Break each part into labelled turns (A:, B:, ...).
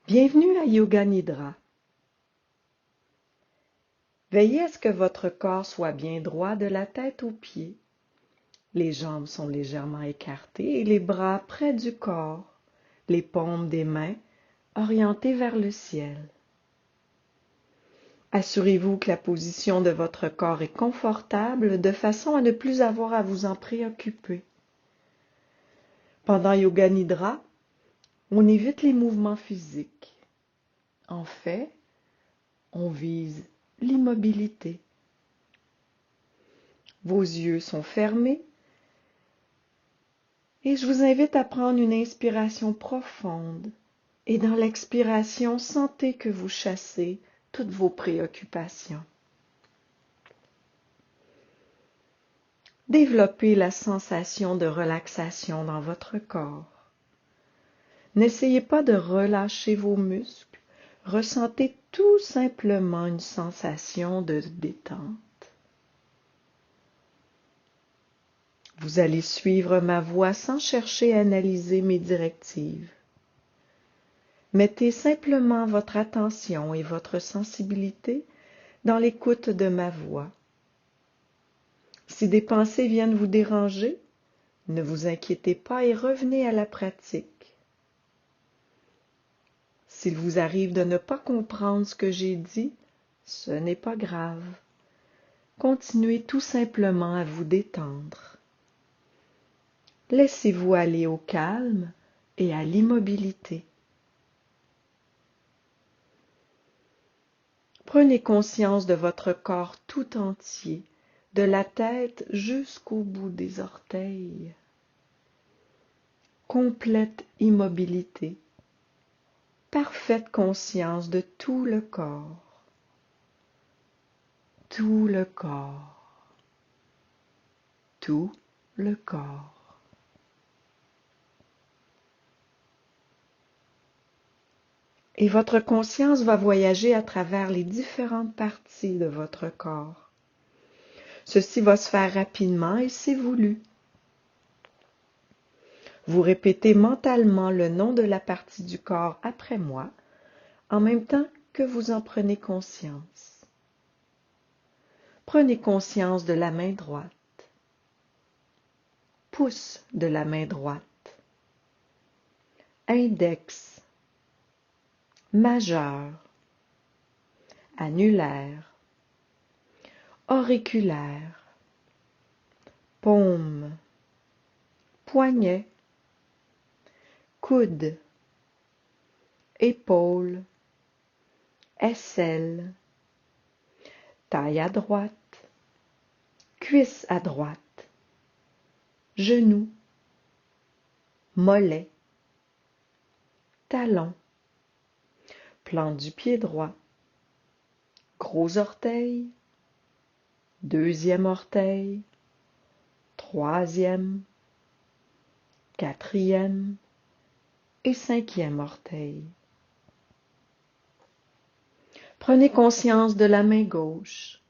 A: Bienvenue à Yoga Nidra. Veillez à ce que votre corps soit bien droit de la tête aux pieds. Les jambes sont légèrement écartées et les bras près du corps, les paumes des mains orientées vers le ciel. Assurez-vous que la position de votre corps est confortable de façon à ne plus avoir à vous en préoccuper. Pendant Yoga Nidra, on évite les mouvements physiques. En fait, on vise l'immobilité. Vos yeux sont fermés et je vous invite à prendre une inspiration profonde et dans l'expiration, sentez que vous chassez toutes vos préoccupations. Développez la sensation de relaxation dans votre corps. N'essayez pas de relâcher vos muscles, ressentez tout simplement une sensation de détente. Vous allez suivre ma voix sans chercher à analyser mes directives. Mettez simplement votre attention et votre sensibilité dans l'écoute de ma voix. Si des pensées viennent vous déranger, ne vous inquiétez pas et revenez à la pratique. S'il vous arrive de ne pas comprendre ce que j'ai dit, ce n'est pas grave. Continuez tout simplement à vous détendre. Laissez-vous aller au calme et à l'immobilité. Prenez conscience de votre corps tout entier, de la tête jusqu'au bout des orteils. Complète immobilité, parfaite conscience de tout le corps. Tout le corps. Tout le corps. Et votre conscience va voyager à travers les différentes parties de votre corps. Ceci va se faire rapidement et c'est voulu. Vous répétez mentalement le nom de la partie du corps après moi, en même temps que vous en prenez conscience. Prenez conscience de la main droite, pouce de la main droite, index, majeur, annulaire, auriculaire, paume, poignet, coude, épaule, aisselle, taille à droite, cuisse à droite, genou, mollet, talon, plante du pied droit, gros orteil, deuxième orteil, troisième, quatrième et cinquième orteil. Prenez conscience de la main gauche,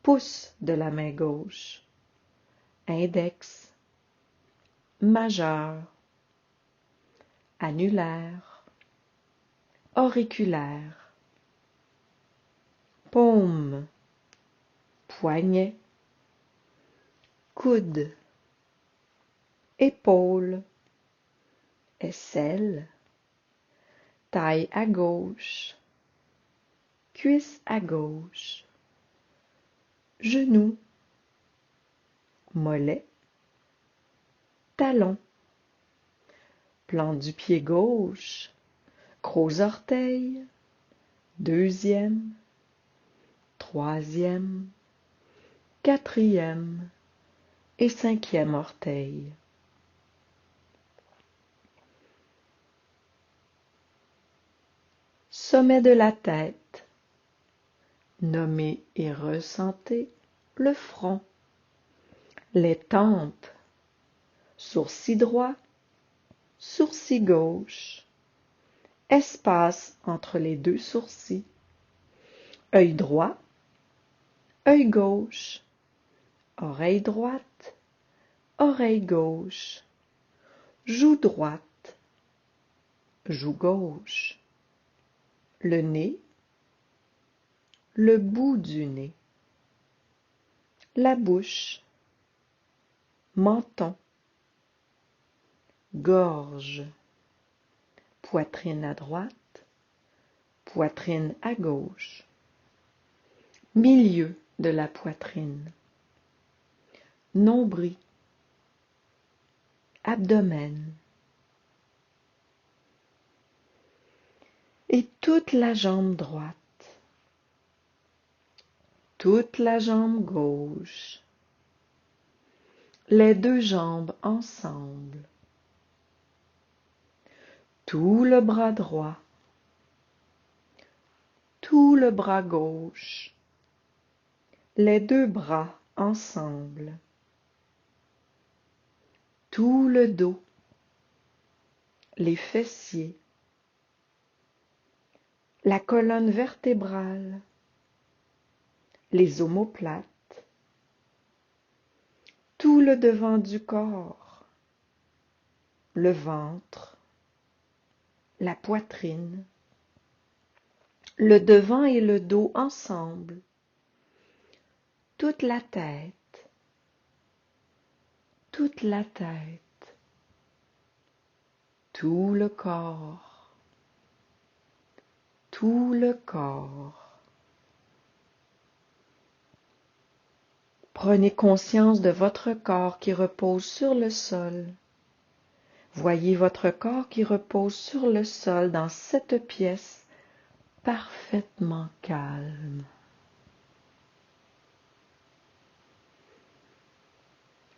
A: pouce de la main gauche, index, majeur, annulaire, auriculaire, paume, poignet, coude, épaule, aisselle, taille à gauche, cuisse à gauche, genou, mollet, talon, plante du pied gauche, gros orteil, deuxième, troisième, quatrième et cinquième orteil. Sommet de la tête. Nommez et ressentez le front, les tempes, sourcil droit, sourcil gauche, espace entre les deux sourcils, œil droit, œil gauche, oreille droite, oreille gauche, joue droite, joue gauche, le nez, le bout du nez, la bouche, menton, gorge, poitrine à droite, poitrine à gauche, milieu de la poitrine, nombril, abdomen et toute la jambe droite, toute la jambe gauche, les deux jambes ensemble, tout le bras droit, tout le bras gauche, les deux bras ensemble, tout le dos, les fessiers, la colonne vertébrale, les omoplates, tout le devant du corps, le ventre, la poitrine, le devant et le dos ensemble, toute la tête, tout le corps, tout le corps. Prenez conscience de votre corps qui repose sur le sol. Voyez votre corps qui repose sur le sol dans cette pièce parfaitement calme.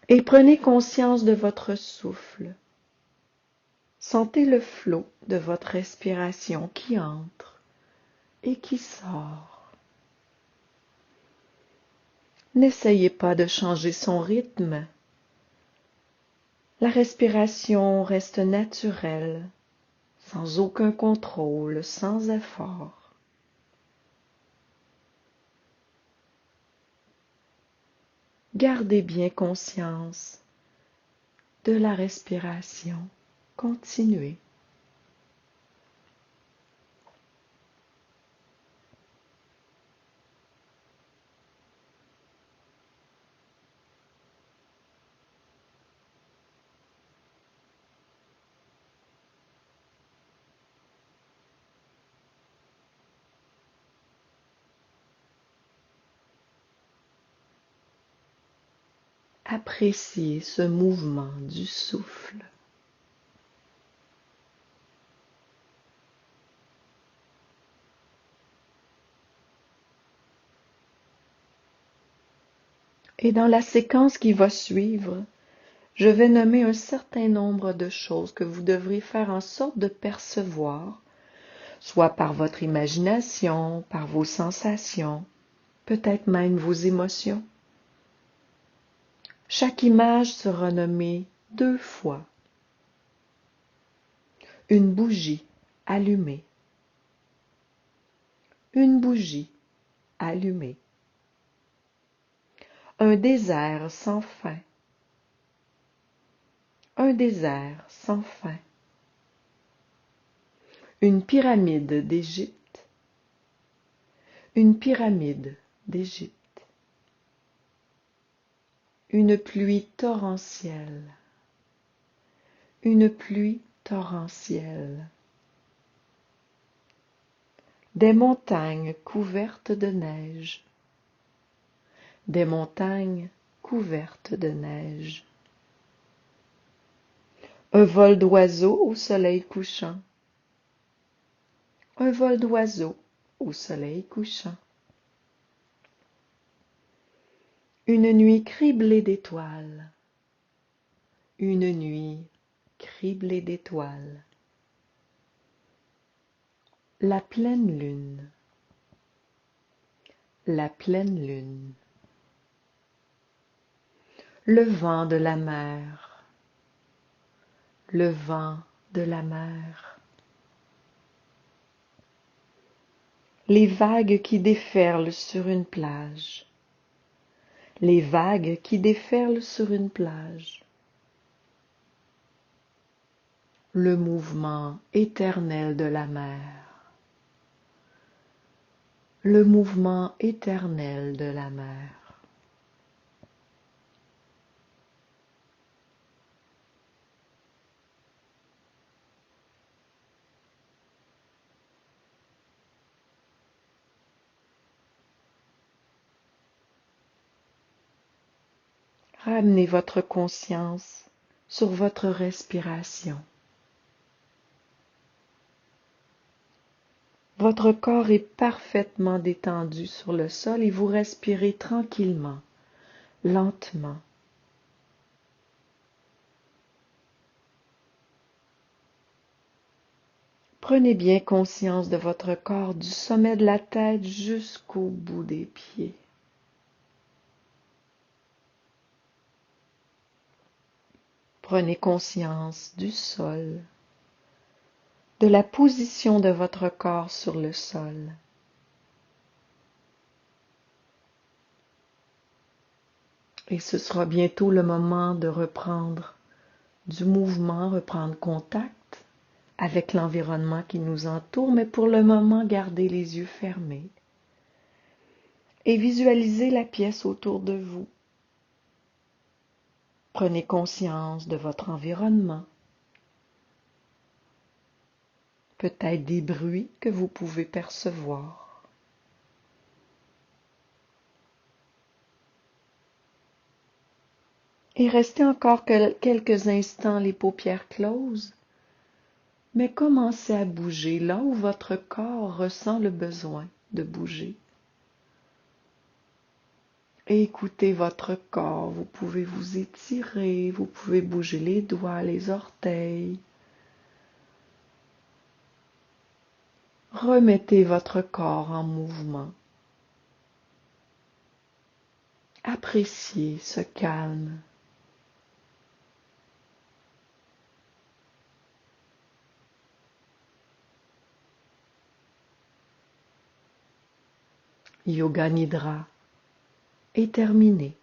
A: Et prenez conscience de votre souffle. Sentez le flot de votre respiration qui entre et qui sort. N'essayez pas de changer son rythme. La respiration reste naturelle, sans aucun contrôle, sans effort. Gardez bien conscience de la respiration. Continuez. Appréciez ce mouvement du souffle. Et dans la séquence qui va suivre, je vais nommer un certain nombre de choses que vous devrez faire en sorte de percevoir, soit par votre imagination, par vos sensations, peut-être même vos émotions. Chaque image sera nommée 2 fois. Une bougie allumée. Une bougie allumée. Un désert sans fin. Un désert sans fin. Une pyramide d'Égypte. Une pyramide d'Égypte. Une pluie torrentielle. Une pluie torrentielle. Des montagnes couvertes de neige. Des montagnes couvertes de neige. Un vol d'oiseaux au soleil couchant. Un vol d'oiseaux au soleil couchant. Une nuit criblée d'étoiles. Une nuit criblée d'étoiles. La pleine lune. La pleine lune. Le vent de la mer. Le vent de la mer. Les vagues qui déferlent sur une plage. Les vagues qui déferlent sur une plage. Le mouvement éternel de la mer. le mouvement éternel de la mer. Ramenez votre conscience sur votre respiration. Votre corps est parfaitement détendu sur le sol et vous respirez tranquillement, lentement. Prenez bien conscience de votre corps du sommet de la tête jusqu'au bout des pieds. Prenez conscience du sol, de la position de votre corps sur le sol. Et ce sera bientôt le moment de reprendre du mouvement, reprendre contact avec l'environnement qui nous entoure, mais pour le moment, gardez les yeux fermés et visualisez la pièce autour de vous. Prenez conscience de votre environnement, peut-être des bruits que vous pouvez percevoir. Et restez encore quelques instants les paupières closes, mais commencez à bouger là où votre corps ressent le besoin de bouger. Et écoutez votre corps, vous pouvez vous étirer, vous pouvez bouger les doigts, les orteils. Remettez votre corps en mouvement. Appréciez ce calme. Yoga Nidra est terminé.